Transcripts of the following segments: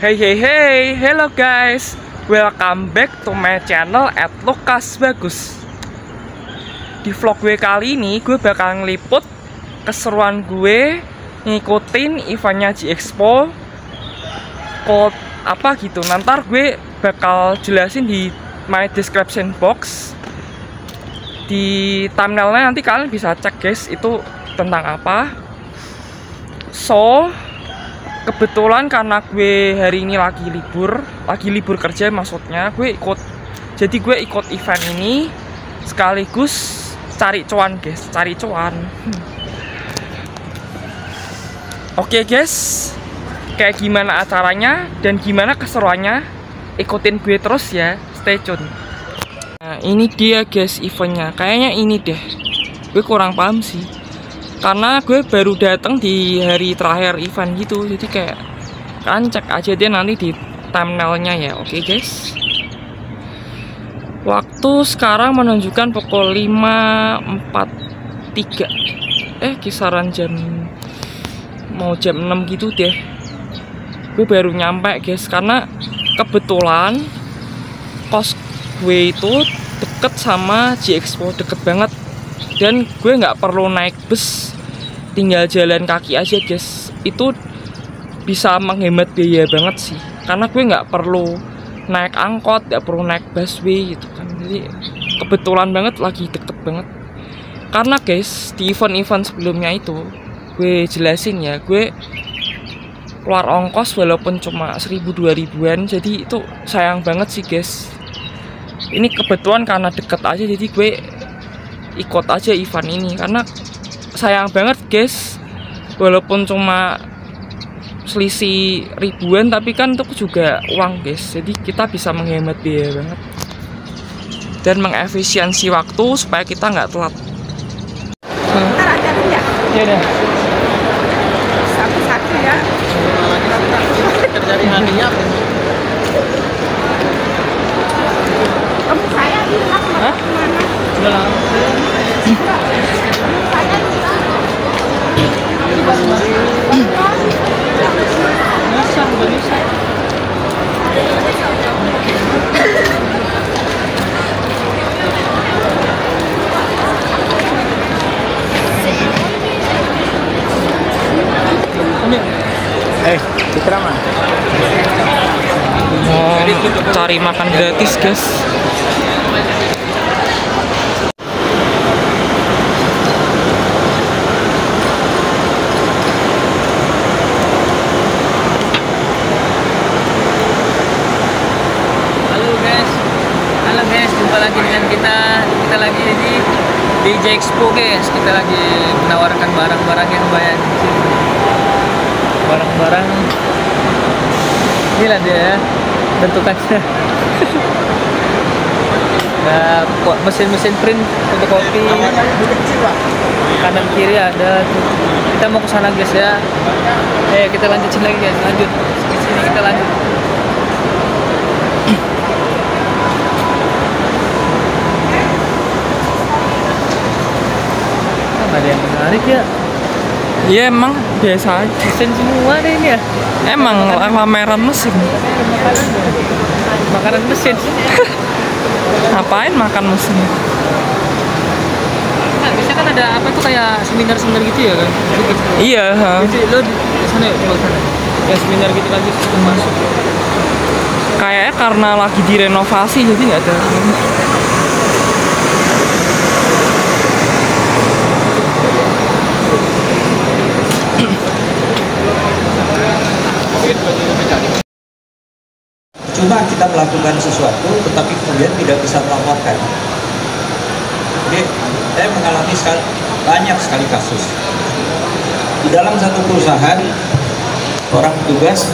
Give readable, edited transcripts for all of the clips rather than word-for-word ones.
Hey, hello guys, welcome back to my channel at Lukas Bagus. Di vlog gue kali ini, gue bakal ngeliput keseruan gue ngikutin eventnya G-Expo code apa gitu. Nanti gue bakal jelasin di my description box. Di thumbnailnya nanti kalian bisa cek guys, itu tentang apa. So kebetulan karena gue hari ini lagi libur kerja, maksudnya gue ikut event ini sekaligus cari cuan guys, cari cuan. Oke guys, kayak gimana acaranya dan gimana keseruannya, ikutin gue terus ya, stay tune. Nah ini dia guys eventnya, kayaknya ini deh, gue kurang paham sih karena gue baru datang di hari terakhir event gitu, jadi kayak kalian cek aja deh nanti di thumbnailnya ya. Oke guys, waktu sekarang menunjukkan pukul 5.43, kisaran mau jam 6 gitu deh. Gue baru nyampe guys, karena kebetulan kos gue itu deket sama G-Expo, deket banget, dan gue nggak perlu naik bus, tinggal jalan kaki aja guys. Itu bisa menghemat biaya banget sih, karena gue nggak perlu naik angkot, nggak perlu naik busway gitu kan. Jadi kebetulan banget, lagi deket banget. Karena guys di event-event sebelumnya itu gue jelasin ya, gue keluar ongkos walaupun cuma 1.000-2.000-an, jadi itu sayang banget sih guys. Ini kebetulan karena deket aja, jadi gue ikut aja event ini, karena sayang banget guys, walaupun cuma selisih ribuan tapi kan itu juga uang guys, jadi kita bisa menghemat biaya banget dan mengefisiensi waktu supaya kita nggak telat. Ya udah satu-satu ya, terjadi harinya saya bilang mana? Udah langsung. Citra mana? Cari makan gratis guys. Halo guys, jumpa lagi dengan kita lagi di G-Expo guys. Kita lagi menawarkan barang-barang yang banyak, barang-barang inilah dia ya bentukannya. Nah, mesin-mesin print untuk kopi kanan kiri ada tuh. Kita mau ke sana guys ya. Kita lanjutin lagi guys, lanjut di sini, kita lanjut. Ada yang menarik ya? Iya emang biasa aja. Mesin semua deh ini ya. Emang pameran mesin. Makanan mesin. Ngapain makan mesin? Nah, biasanya kan ada apa tuh, kayak seminar-seminar gitu ya kan? Iya. Jadi lo di sana yuk, coba sana. Ya seminar gitu lagi sebelum masuk. Kayaknya karena lagi direnovasi jadi nggak ada. Cuma kita melakukan sesuatu tetapi kemudian tidak bisa melaporkan. Jadi saya mengalami banyak sekali kasus. Di dalam satu perusahaan, orang petugas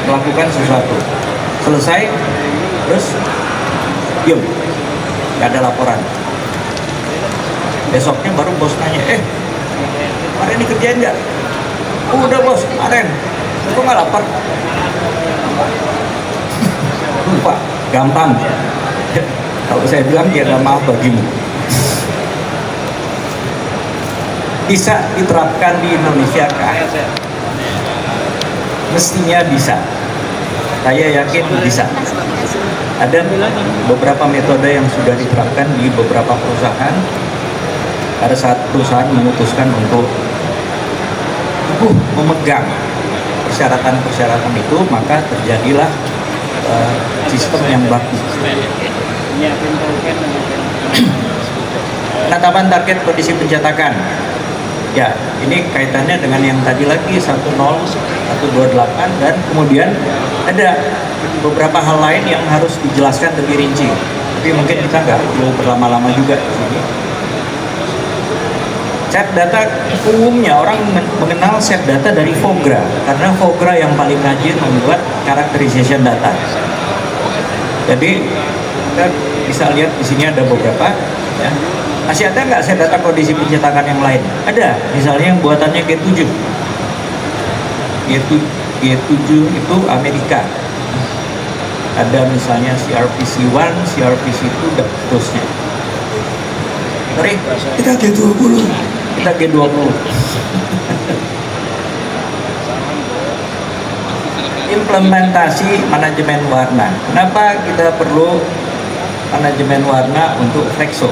melakukan sesuatu, selesai, terus diam, nggak ada laporan. Besoknya baru bos nanya, kemarin dikerjain nggak? Oh udah bos, kemarin. Kok nggak lapor? Lupa, gampang. Kalau saya bilang ya ada maaf bagimu. Bisa diterapkan di Indonesia kah? Mestinya bisa. Saya yakin bisa. Ada beberapa metode yang sudah diterapkan di beberapa perusahaan. Pada saat perusahaan memutuskan untuk memegang persyaratan-persyaratan itu, maka terjadilah sistem yang baku. Penetapan target kondisi pencetakan. Ya, ini kaitannya dengan yang tadi lagi 10, 128, dan kemudian ada beberapa hal lain yang harus dijelaskan lebih rinci. Tapi mungkin kita nggak perlu berlama-lama juga di sini. Set data, umumnya orang mengenal set data dari Fogra, karena Fogra yang paling rajin membuat characterization data. Jadi kita bisa lihat di sini ada beberapa. Ya. Masih ada nggak set data kondisi pencetakan yang lain? Ada, misalnya yang buatannya G7. G7 itu Amerika. Ada misalnya CRPC 1, CRPC 2, dan seterusnya. Sorry, kita G20. Kita G20. Implementasi manajemen warna. Kenapa kita perlu manajemen warna untuk Flexo?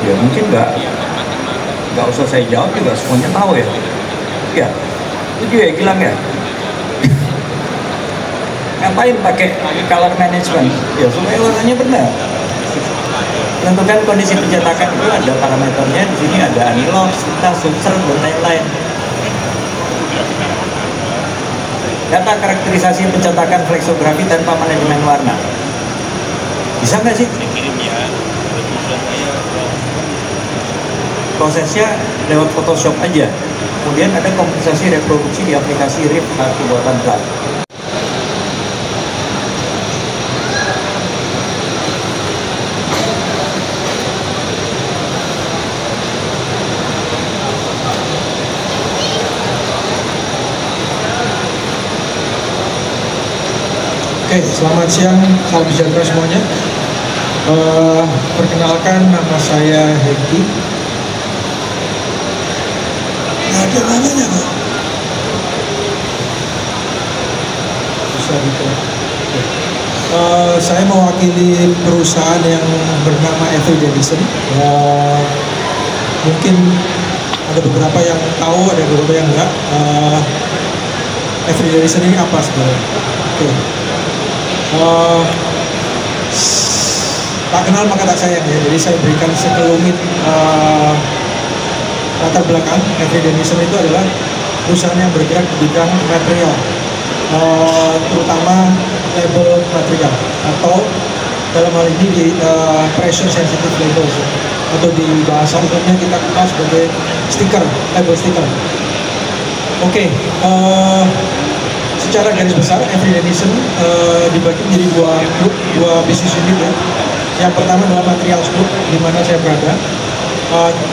Ya mungkin nggak usah saya jawab juga, semuanya tahu ya. Ya, itu ya Gilang ya. Ngapain pakai color management? Ya supaya warnanya benar. Tentukan kondisi pencetakan itu ada parameternya, di sini ada anilog, sita, subser, dan lain-lain. Data karakterisasi pencetakan flexografi tanpa manajemen warna. Bisa nggak sih? Prosesnya lewat Photoshop aja. Kemudian ada kompensasi reproduksi di aplikasi RIP kartu buatan plat. Oke, selamat siang, salam sejahtera semuanya. Perkenalkan, nama saya Heki. Nggak ada namanya kok. Bisa gitu. Saya mewakili perusahaan yang bernama Every Denison. Mungkin ada beberapa yang tahu, ada beberapa yang enggak. Every Denison ini apa sebenarnya? Oke. Tak kenal maka tak sayang ya, jadi saya berikan sekelumit latar belakang. Every Denison itu adalah perusahaan yang bergerak di bidang material, terutama label material, atau dalam hal ini di pressure sensitive labels, atau di bahasa umumnya kita kenal sebagai stiker, label stiker. Oke. Secara garis besar, Every Denison dibagi menjadi dua bisnis unit ya. Yang pertama adalah Materials Group, di mana saya berada.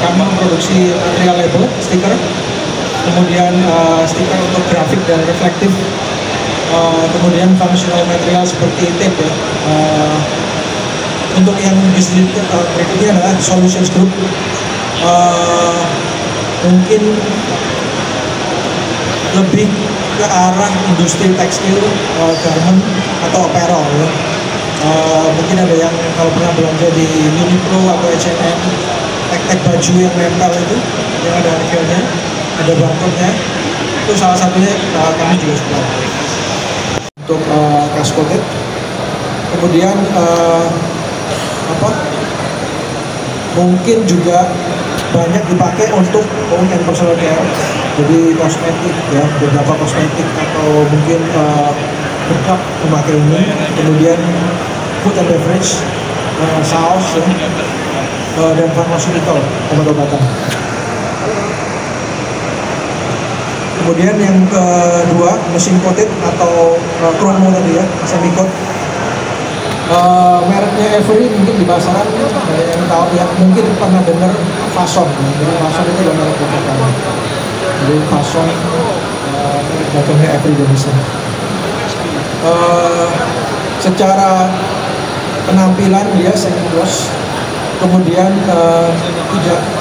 Kami memproduksi material label, stiker, kemudian stiker untuk grafik dan reflektif, kemudian functional material seperti tape ya. Untuk yang bisnis berikutnya adalah Solutions Group. Mungkin lebih ke arah industri tekstil, garment atau apparel ya. Mungkin ada yang kalau pernah belanja di Uniqlo atau H&M, tag-tag baju yang nempel itu, yang ada harganya, ada barcode-nya, itu salah satunya kami juga supply untuk cast coated. Kemudian mungkin juga banyak dipakai untuk home and personal care, jadi kosmetik ya, beberapa kosmetik atau mungkin bedak memakai ini. Kemudian food and beverage, saus ya, dan pharmaceutical, obat-obatan. Kemudian yang kedua, mesin coated atau chromo tadi ya, semi coat. Mereknya Every mungkin di pasaran ada yang tahu ya, mungkin pernah dengar Fason ya. Jadi Fason itu adalah merek pertama. Jadi Fason dagangnya Every Denison. Secara penampilan dia semi-gloss, kemudian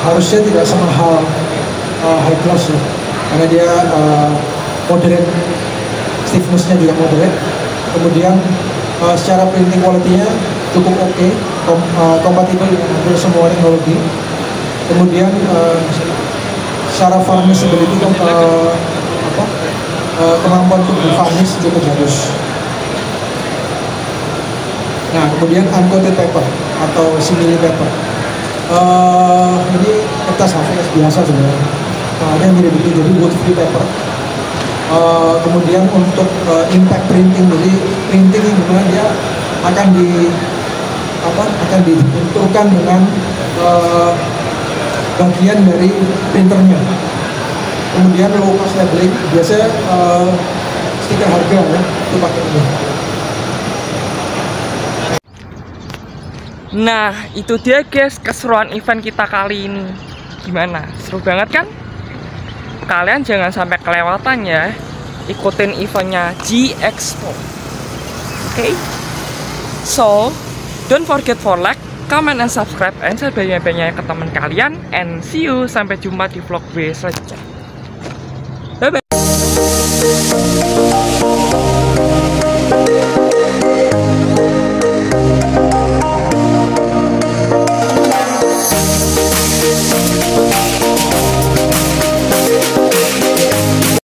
harusnya tidak semahal high gloss ya, karena dia moderate stiffness-nya juga moderate. Kemudian secara printing quality-nya cukup oke, kompatibel dengan hampir semua teknologi. Kemudian secara varnishability kemampuan untuk varnish cukup bagus. Nah, kemudian uncoated paper atau simili paper. Ini kertas HVS biasa sebenarnya. Ada yang mirip itu, jadi wood free paper. Kemudian untuk impact printing, jadi printing yang dimana dia akan dibenturkan dengan bagian dari printernya. Kemudian low cost labeling, biasanya stiker harga ya, itu pakai ini. Nah, itu dia guys keseruan event kita kali ini. Gimana? Seru banget kan? Kalian jangan sampai kelewatan ya. Ikutin eventnya G-Expo. Oke? So, don't forget for like, comment, and subscribe, and share banyak-banyak ke teman kalian. And see you, sampai jumpa di vlog gue selanjutnya.